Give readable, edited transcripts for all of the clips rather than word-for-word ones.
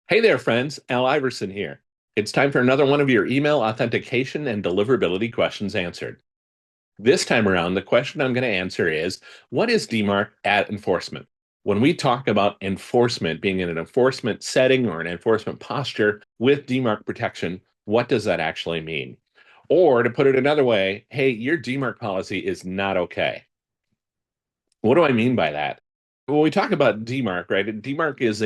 Hey there, friends. Al Iverson here. It's time for another one of your email authentication and deliverability questions answered. This time around, the question I'm going to answer is, what is DMARC at enforcement? When we talk about enforcement, being in an enforcement setting or an enforcement posture with DMARC protection, what does that actually mean? Or to put it another way, hey, your DMARC policy is not okay. What do I mean by that? When we talk about DMARC, right? DMARC is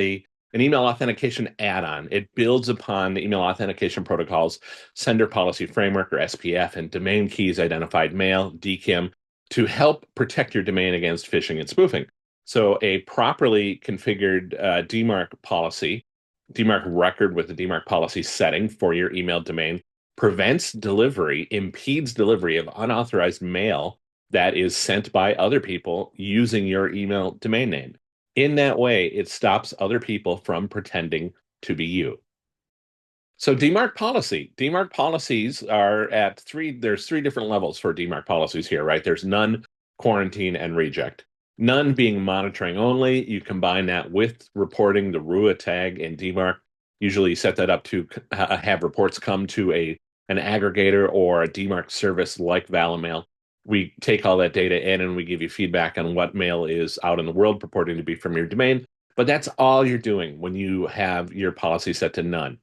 an email authentication add-on. It builds upon the email authentication protocols, sender policy framework or SPF, and domain keys identified mail, DKIM, to help protect your domain against phishing and spoofing. So a properly configured DMARC policy, DMARC record with the DMARC policy setting for your email domain prevents delivery, impedes delivery of unauthorized mail that is sent by other people using your email domain name. In that way, it stops other people from pretending to be you. So DMARC policy. DMARC policies are at there's three different levels for DMARC policies here, right? There's none, quarantine, and reject. None being monitoring only. You combine that with reporting the RUA tag in DMARC. Usually you set that up to have reports come to an aggregator or a DMARC service like Valamail. We take all that data in and we give you feedback on what mail is out in the world purporting to be from your domain. But that's all you're doing when you have your policy set to none.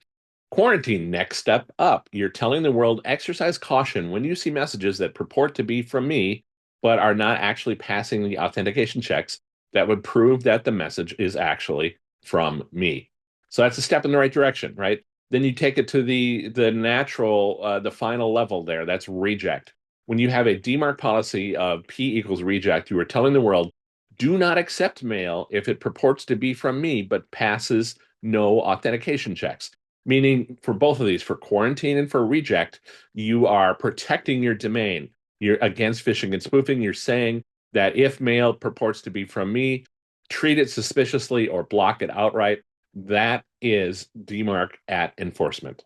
Quarantine, next step up. You're telling the world, exercise caution when you see messages that purport to be from me, but are not actually passing the authentication checks that would prove that the message is actually from me. So that's a step in the right direction, right? Then you take it to the natural, the final level there. That's reject. When you have a DMARC policy of P equals reject, you are telling the world, do not accept mail if it purports to be from me, but passes no authentication checks. Meaning for both of these, for quarantine and for reject, you are protecting your domain. You're against phishing and spoofing. You're saying that if mail purports to be from me, treat it suspiciously or block it outright. That is DMARC at enforcement.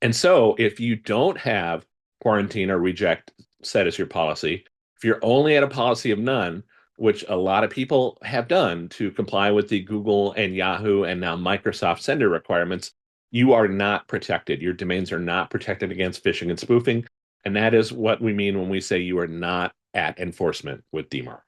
And so if you don't have quarantine or reject set as your policy, if you're only at a policy of none, which a lot of people have done to comply with the Google and Yahoo and now Microsoft sender requirements, you are not protected. Your domains are not protected against phishing and spoofing. And that is what we mean when we say you are not at enforcement with DMARC.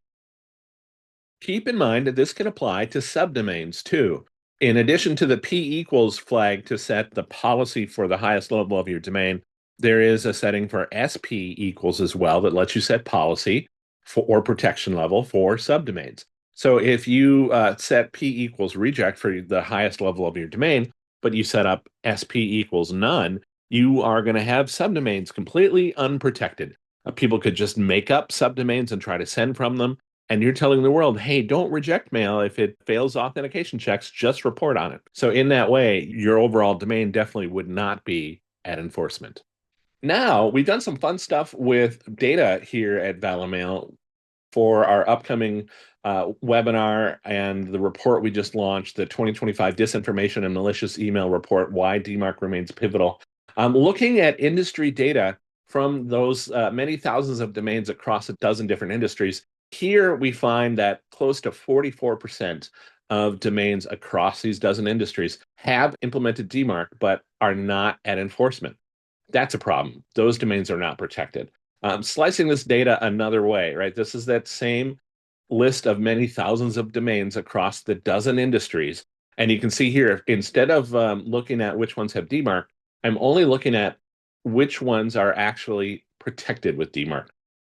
Keep in mind that this can apply to subdomains too. In addition to the P equals flag to set the policy for the highest level of your domain, there is a setting for SP equals as well that lets you set policy or protection level for subdomains. So if you set P equals reject for the highest level of your domain, but you set up SP equals none, you are going to have subdomains completely unprotected. People could just make up subdomains and try to send from them. And you're telling the world, hey, don't reject mail if it fails authentication checks, just report on it. So in that way, your overall domain definitely would not be at enforcement. Now, we've done some fun stuff with data here at Valamail for our upcoming webinar and the report we just launched, the 2025 Disinformation and Malicious Email Report, Why DMARC Remains Pivotal. Looking at industry data from those many thousands of domains across a dozen different industries, here we find that close to 44% of domains across these dozen industries have implemented DMARC, but are not at enforcement. That's a problem. Those domains are not protected. Slicing this data another way, right? This is that same list of many thousands of domains across the dozen industries. And you can see here, instead of looking at which ones have DMARC, I'm only looking at which ones are actually protected with DMARC,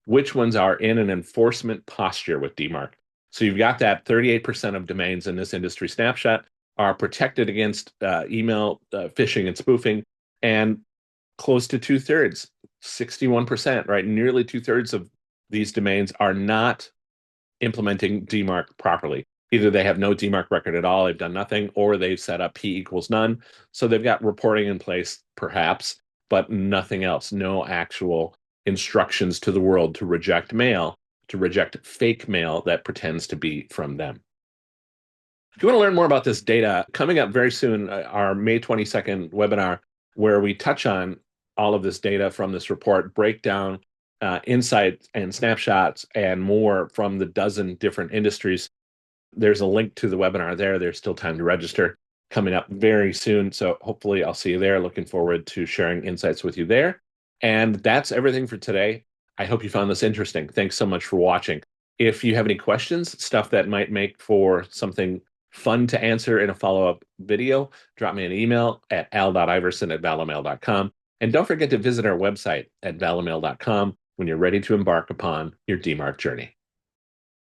which ones are in an enforcement posture with DMARC. So you've got that 38% of domains in this industry snapshot are protected against email phishing and spoofing, and close to two-thirds, 61%, right? Nearly two-thirds of these domains are not implementing DMARC properly. Either they have no DMARC record at all, they've done nothing, or they've set up P equals none. So they've got reporting in place, perhaps, but nothing else, no actual instructions to the world to reject mail, to reject fake mail that pretends to be from them. If you want to learn more about this data, coming up very soon, our May 22nd webinar, where we touch on all of this data from this report, break down insights and snapshots and more from the dozen different industries. There's a link to the webinar there. There's still time to register. coming up very soon. So hopefully I'll see you there. Looking forward to sharing insights with you there. And that's everything for today. I hope you found this interesting. Thanks so much for watching. If you have any questions, stuff that might make for something fun to answer in a follow-up video, drop me an email at al.iverson@valamail.com. And don't forget to visit our website at valamail.com when you're ready to embark upon your DMARC journey.